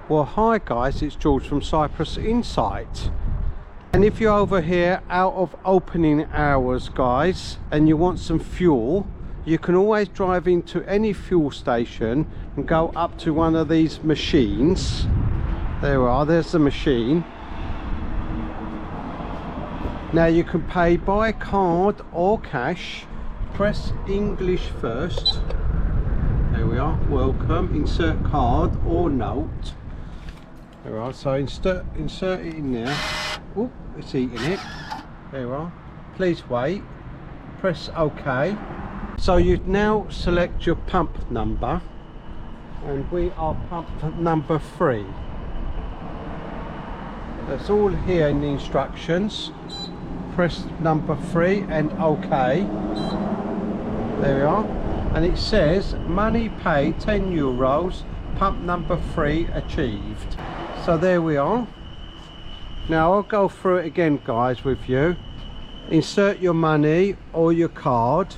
Well, hi guys, it's George from Cyprus Insight, and if you're over here out of opening hours guys and you want some fuel, you can always drive into any fuel station and go up to one of these machines. There we are, there's the machine. Now you can pay by card or cash. Press English first. There we are, welcome. Insert card or note. There we are, so insert it in there. Oh, it's eating it. There we are. Please wait. Press OK. So you now select your pump number, and we are pump number 3. That's all here in the instructions. Press number 3 and OK. There we are. And it says money paid €10, pump number 3 achieved. So there we are. Now I'll go through it again guys with you. Insert your money or your card,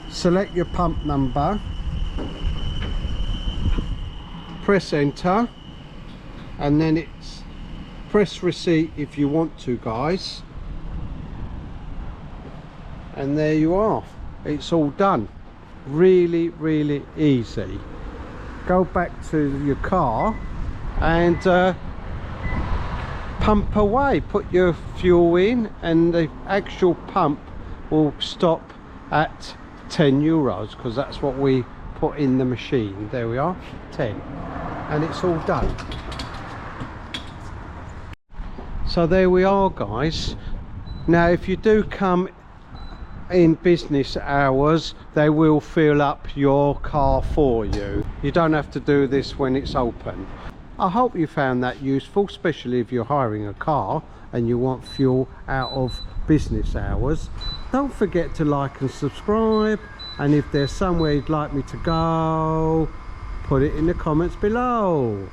select your pump number, press enter, and then it's press receipt if you want to guys, and there you are, it's all done. Really easy. Go back to your car and pump away, put your fuel in, and the actual pump will stop at €10 because that's what we put in the machine. There we are, 10, and it's all done. So there we are guys. Now if you do come in business hours, they will fill up your car for you. You don't have to do this when it's open. I hope you found that useful, especially if you're hiring a car and you want fuel out of business hours. Don't forget to like and subscribe, and if there's somewhere you'd like me to go, put it in the comments below.